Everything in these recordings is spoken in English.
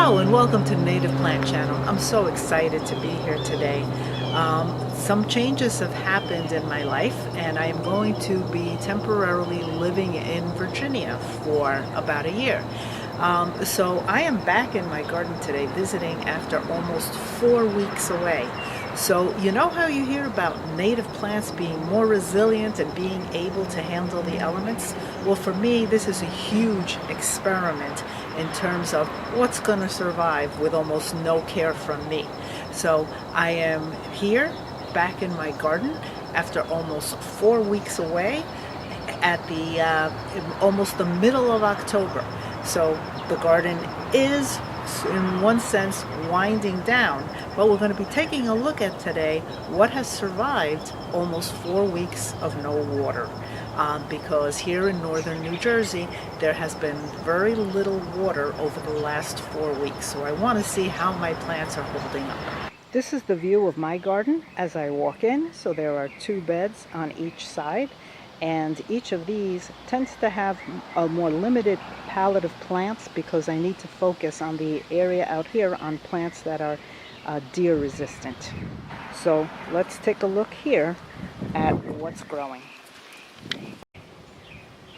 Hello and welcome to Native Plant Channel. I'm so excited to be here today. Some changes have happened in my life and I am going to be temporarily living in Virginia for about a year. So I am back in my garden today visiting after almost 4 weeks away. So you know how you hear about native plants being more resilient and being able to handle the elements? Well, for me, this is a huge experiment in terms of what's going to survive with almost no care from me. So I am here back in my garden after almost 4 weeks away at the almost the middle of October. So the garden is in one sense winding down, but we're going to be taking a look at today what has survived almost 4 weeks of no water. Because here in northern New Jersey there has been very little water over the last 4 weeks, so I want to see how my plants are holding up. This is the view of my garden as I walk in. So there are two beds on each side, and each of these tends to have a more limited palette of plants because I need to focus on the area out here on plants that are deer resistant. So let's take a look here at what's growing.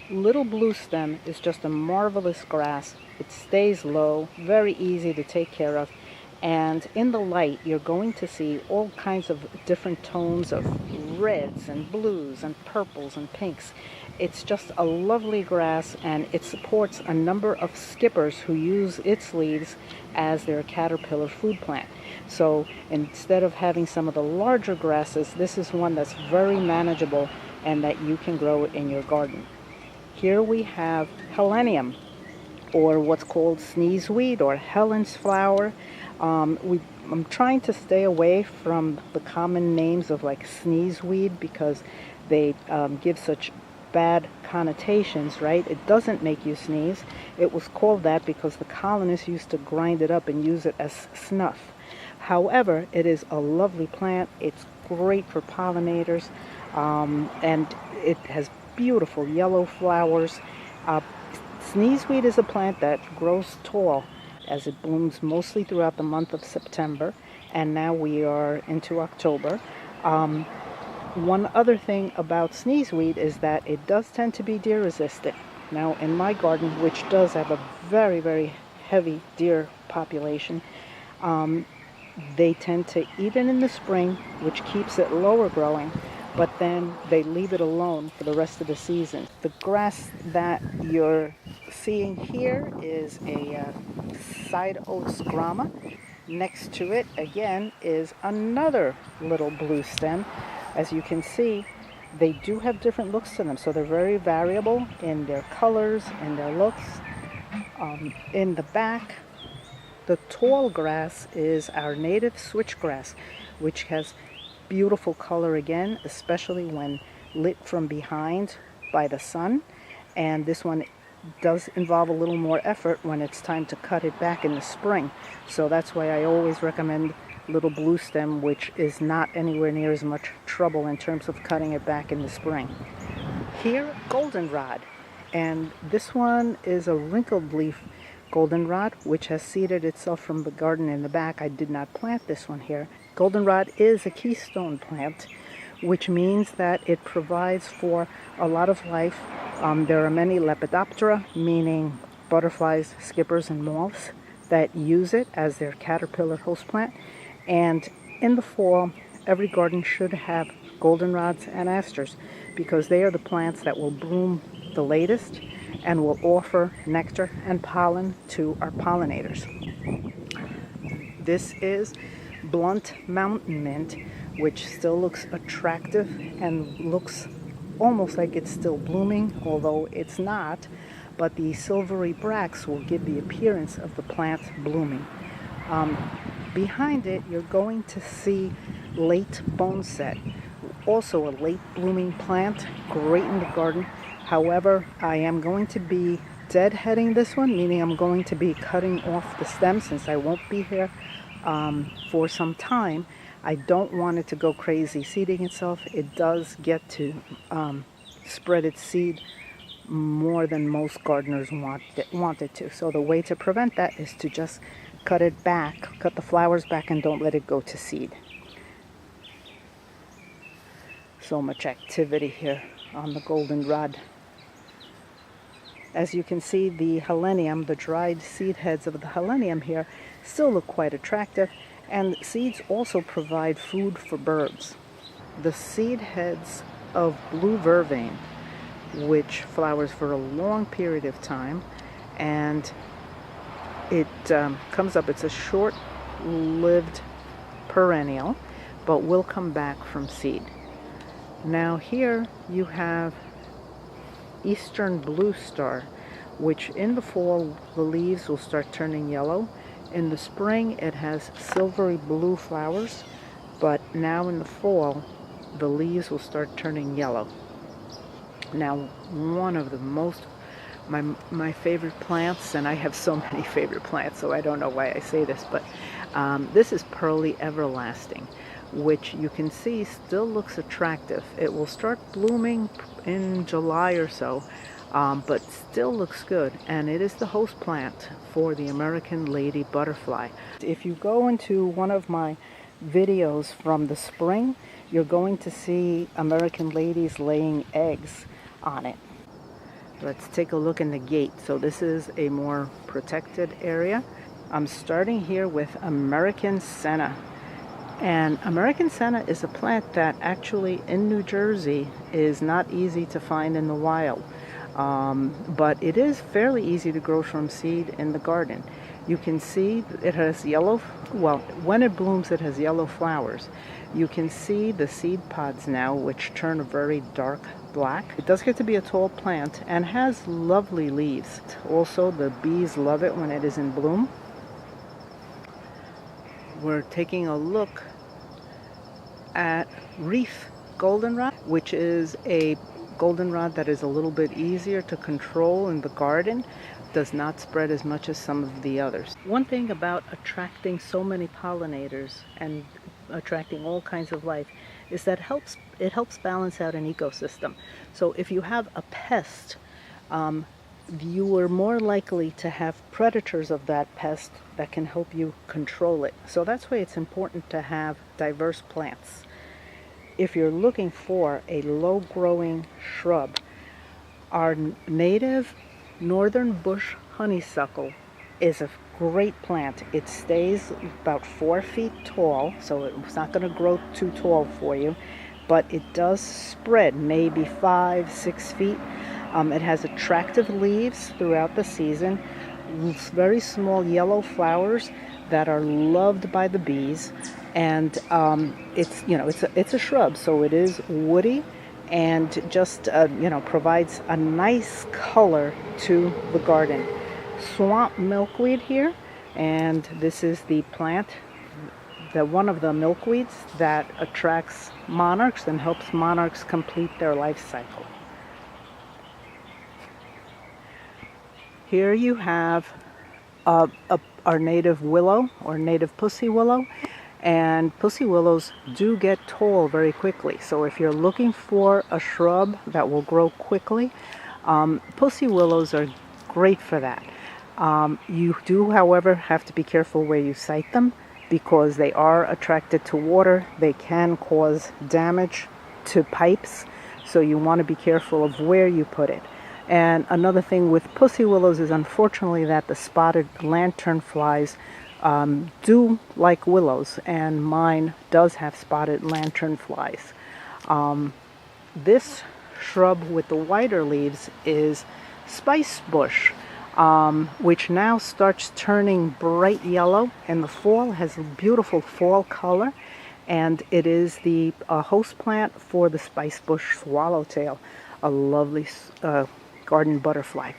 Little blue stem is just a marvelous grass. It stays low, very easy to take care of, and in the light you're going to see all kinds of different tones of reds and blues and purples and pinks. It's just a lovely grass, and it supports a number of skippers who use its leaves as their caterpillar food plant. So instead of having some of the larger grasses, this is one that's very manageable and that you can grow in your garden. Here we have helenium, or what's called sneezeweed or Helen's flower. I'm trying to stay away from the common names of like sneezeweed because they give such bad connotations, right? It doesn't make you sneeze. It was called that because the colonists used to grind it up and use it as snuff. However, it is a lovely plant. It's great for pollinators, and it has beautiful yellow flowers. Sneezeweed is a plant that grows tall as it blooms mostly throughout the month of September, and now we are into October. One other thing about sneezeweed is that it does tend to be deer resistant. Now in my garden, which does have a very, very heavy deer population, they tend to eat it in the spring, which keeps it lower growing, but then they leave it alone for the rest of the season. The grass that you're seeing here is a side oats grama. Next to it, again, is another little blue stem. As you can see, they do have different looks to them, so they're very variable in their colors and their looks. In the back, the tall grass is our native switchgrass, which has beautiful color again, especially when lit from behind by the sun. And this one does involve a little more effort when it's time to cut it back in the spring. So that's why I always recommend little blue stem, which is not anywhere near as much trouble in terms of cutting it back in the spring. Here, goldenrod, and this one is a wrinkled leaf goldenrod, which has seeded itself from the garden in the back. I did not plant this one here. Goldenrod is a keystone plant, which means that it provides for a lot of life. There are many Lepidoptera, meaning butterflies, skippers, and moths, that use it as their caterpillar host plant. And in the fall, every garden should have goldenrods and asters because they are the plants that will bloom the latest and will offer nectar and pollen to our pollinators. This is blunt mountain mint, which still looks attractive and looks almost like it's still blooming, although it's not, but the silvery bracts will give the appearance of the plant blooming. Behind it, you're going to see late boneset, also a late blooming plant, great in the garden. However, I am going to be deadheading this one, meaning I'm going to be cutting off the stem since I won't be here for some time. I don't want it to go crazy seeding itself. It does get to spread its seed more than most gardeners want it to. So the way to prevent that is to just cut it back, cut the flowers back, and don't let it go to seed. So much activity here on the goldenrod. As you can see, the helenium, the dried seed heads of the helenium here, still look quite attractive, and seeds also provide food for birds. The seed heads of blue vervain, which flowers for a long period of time, and it comes up, it's a short-lived perennial, but will come back from seed. Now here you have Eastern Blue Star, which in the fall the leaves will start turning yellow. In the spring it has silvery blue flowers, but now in the fall the leaves will start turning yellow. Now, one of the my favorite plants, and I have so many favorite plants, so I don't know why I say this, but this is Pearly Everlasting, which you can see still looks attractive. It will start blooming in July or so, but still looks good, and it is the host plant for the American lady butterfly. If you go into one of my videos from the spring, you're going to see American ladies laying eggs on it. Let's take a look in the gate. So this is a more protected area. I'm starting here with American Senna. And American Senna is a plant that actually in New Jersey is not easy to find in the wild. But it is fairly easy to grow from seed in the garden. You can see it has yellow, well, when it blooms it has yellow flowers. You can see the seed pods now, which turn a very dark black. It does get to be a tall plant and has lovely leaves. Also, the bees love it when it is in bloom. We're taking a look at Reef Goldenrod, which is a goldenrod that is a little bit easier to control in the garden. Does not spread as much as some of the others. One thing about attracting so many pollinators and attracting all kinds of life is that it helps balance out an ecosystem. So if you have a pest, you are more likely to have predators of that pest that can help you control it. So that's why it's important to have diverse plants. If you're looking for a low-growing shrub, our native northern bush honeysuckle is a great plant. It stays about 4 feet tall, so it's not going to grow too tall for you, but it does spread maybe 5-6 feet. It has attractive leaves throughout the season, very small yellow flowers that are loved by the bees, and it's a shrub, so it is woody and just provides a nice color to the garden. Swamp milkweed here, and this is the plant, one of the milkweeds that attracts monarchs and helps monarchs complete their life cycle. Here you have our native willow, or native pussy willow, and pussy willows do get tall very quickly. So if you're looking for a shrub that will grow quickly, pussy willows are great for that. You do, however, have to be careful where you site them, because they are attracted to water. They can cause damage to pipes, so you want to be careful of where you put it. And another thing with pussy willows is, unfortunately, that the spotted lanternflies do like willows, and mine does have spotted lanternflies. This shrub with the whiter leaves is spice bush, which now starts turning bright yellow in the fall, has a beautiful fall color, and it is the host plant for the spice bush swallowtail, a lovely garden butterfly.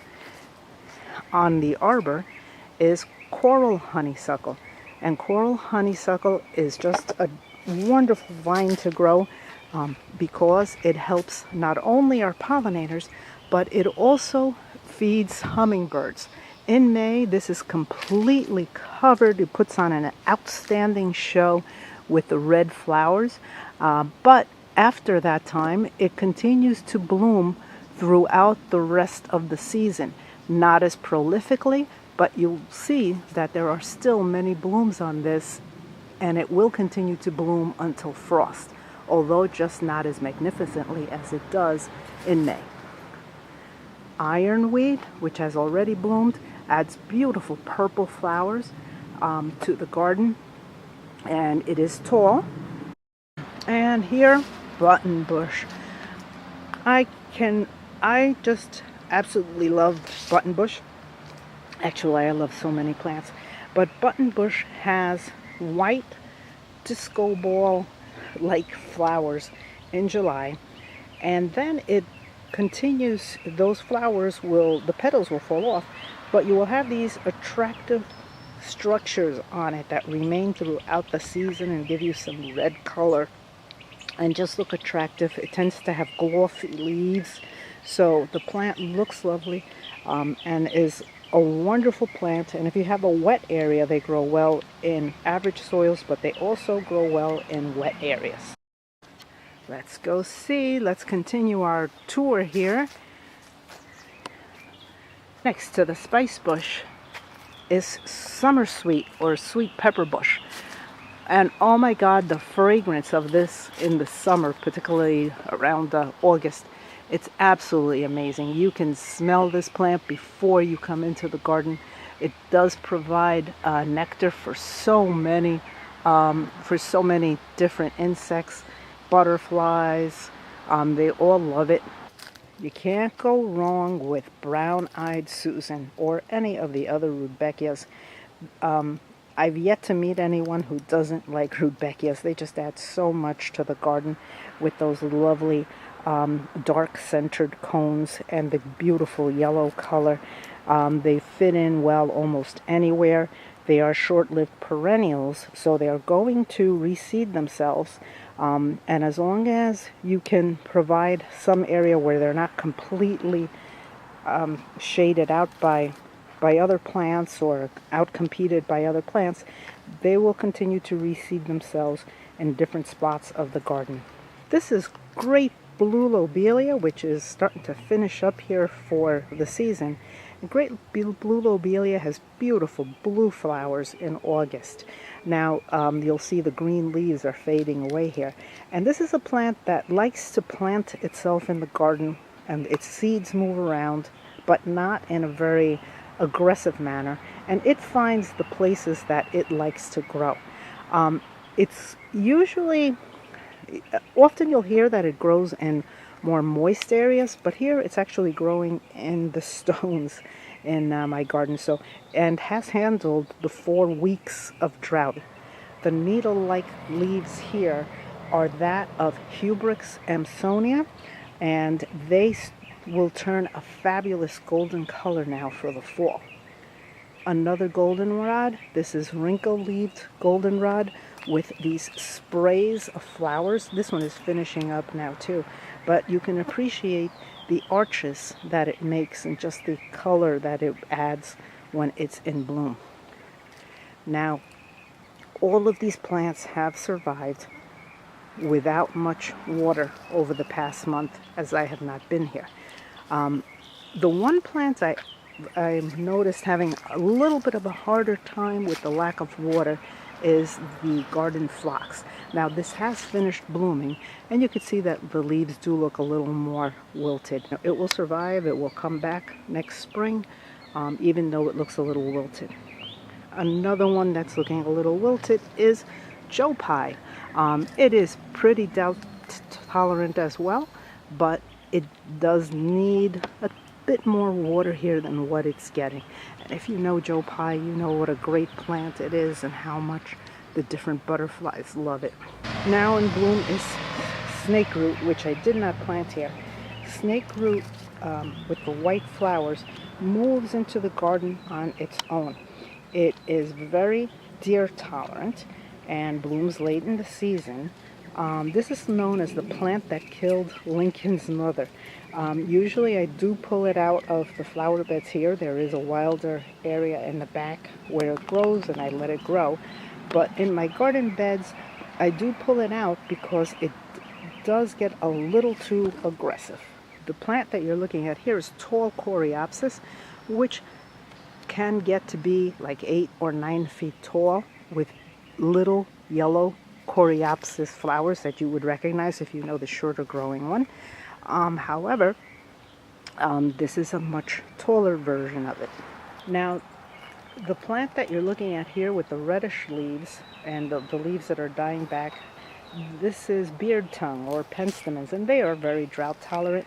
On the arbor is coral honeysuckle, and coral honeysuckle is just a wonderful vine to grow because it helps not only our pollinators, but it also feeds hummingbirds. In May, this is completely covered. It puts on an outstanding show with the red flowers, but after that time, it continues to bloom throughout the rest of the season. Not as prolifically, But you'll see that there are still many blooms on this, and it will continue to bloom until frost, although just not as magnificently as it does in May. Ironweed, which has already bloomed, adds beautiful purple flowers to the garden, and it is tall. And here, buttonbush. I just absolutely love buttonbush. Actually, I love so many plants, but buttonbush has white disco ball like flowers in July, and then it continues. Those flowers the petals will fall off, but you will have these attractive structures on it that remain throughout the season and give you some red color and just look attractive. It tends to have glossy leaves, so the plant looks lovely and is a wonderful plant. And if you have a wet area, they grow well in average soils, but they also grow well in wet areas. Let's go see. Let's continue our tour here. Next to the spice bush is summer sweet or sweet pepper bush. And oh my God, the fragrance of this in the summer, particularly around August, it's absolutely amazing. You can smell this plant before you come into the garden. It does provide nectar for so many different insects, butterflies. They all love it. You can't go wrong with brown-eyed Susan or any of the other rudbeckias. I've yet to meet anyone who doesn't like rudbeckias. They just add so much to the garden with those lovely dark-centered cones and the beautiful yellow color. They fit in well almost anywhere. They are short-lived perennials, so they are going to reseed themselves. And as long as you can provide some area where they're not completely shaded out by other plants or outcompeted by other plants, they will continue to reseed themselves in different spots of the garden. This is great blue lobelia, which is starting to finish up here for the season. And great blue lobelia has beautiful blue flowers in August. Now you'll see the green leaves are fading away here. And this is a plant that likes to plant itself in the garden, and its seeds move around, but not in a very aggressive manner, and it finds the places that it likes to grow. It's usually, often you'll hear that it grows in more moist areas, but here it's actually growing in the stones in my garden, and has handled the 4 weeks of drought. The needle-like leaves here are that of Hubrix amsonia, and they will turn a fabulous golden color now for the fall. Another goldenrod. This is wrinkle-leaved goldenrod with these sprays of flowers. This one is finishing up now too, but you can appreciate the arches that it makes and just the color that it adds when it's in bloom. Now, all of these plants have survived without much water over the past month, as I have not been here. The one plant I noticed having a little bit of a harder time with the lack of water is the garden phlox. Now this has finished blooming, and you can see that the leaves do look a little more wilted. It will survive. It will come back next spring, even though it looks a little wilted. Another one that's looking a little wilted is Joe Pye. It is pretty drought tolerant as well, but it does need a bit more water here than what it's getting. And if you know Joe Pye, you know what a great plant it is and how much the different butterflies love it. Now in bloom is snakeroot, which I did not plant here. Snakeroot with the white flowers moves into the garden on its own. It is very deer tolerant and blooms late in the season. This is known as the plant that killed Lincoln's mother. Usually I do pull it out of the flower beds here. There is a wilder area in the back where it grows, and I let it grow. But in my garden beds, I do pull it out because it does get a little too aggressive. The plant that you're looking at here is tall Coreopsis, which can get to be like 8 or 9 feet tall with little yellow coreopsis flowers that you would recognize if you know the shorter growing one. However, this is a much taller version of it. Now, the plant that you're looking at here with the reddish leaves and the leaves that are dying back, this is beard tongue or penstemons, and they are very drought tolerant.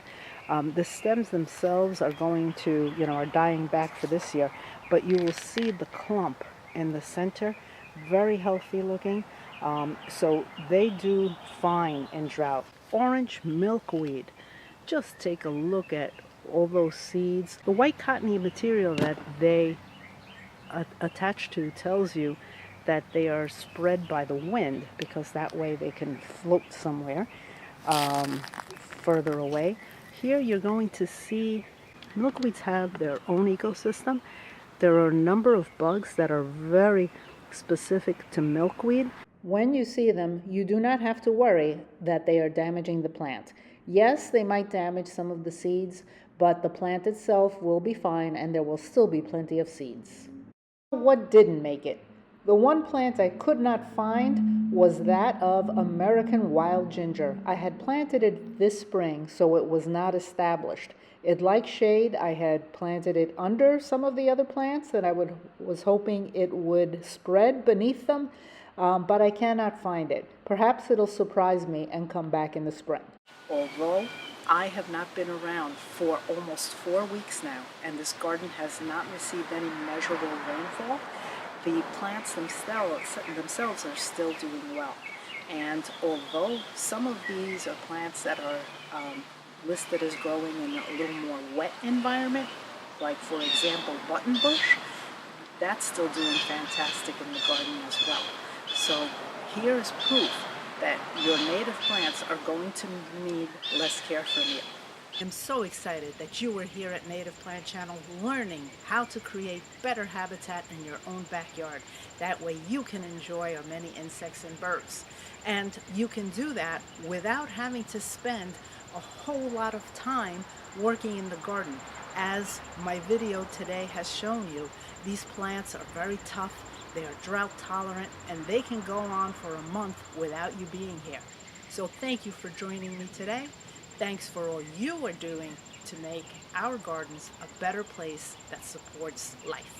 The stems themselves are going to, are dying back for this year, but you will see the clump in the center, very healthy looking. So they do fine in drought. Orange milkweed. Just take a look at all those seeds. The white cottony material that they attach to tells you that they are spread by the wind, because that way they can float somewhere further away. Here you're going to see milkweeds have their own ecosystem. There are a number of bugs that are very specific to milkweed. When you see them, you do not have to worry that they are damaging the plant. Yes, they might damage some of the seeds, but the plant itself will be fine and there will still be plenty of seeds. What didn't make it? The one plant I could not find was that of American wild ginger. I had planted it this spring, so it was not established. It likes shade. I had planted it under some of the other plants that I was hoping it would spread beneath them, but I cannot find it. Perhaps it'll surprise me and come back in the spring. Although I have not been around for almost 4 weeks now, and this garden has not received any measurable rainfall, the plants themselves are still doing well. And although some of these are plants that are listed as growing in a little more wet environment, like for example buttonbush, that's still doing fantastic in the garden as well. So here's proof that your native plants are going to need less care from you. I'm so excited that you were here at Native Plant Channel learning how to create better habitat in your own backyard. That way you can enjoy our many insects and birds. And you can do that without having to spend a whole lot of time working in the garden. As my video today has shown you, these plants are very tough, they are drought tolerant, and they can go on for a month without you being here. So thank you for joining me today. Thanks for all you are doing to make our gardens a better place that supports life.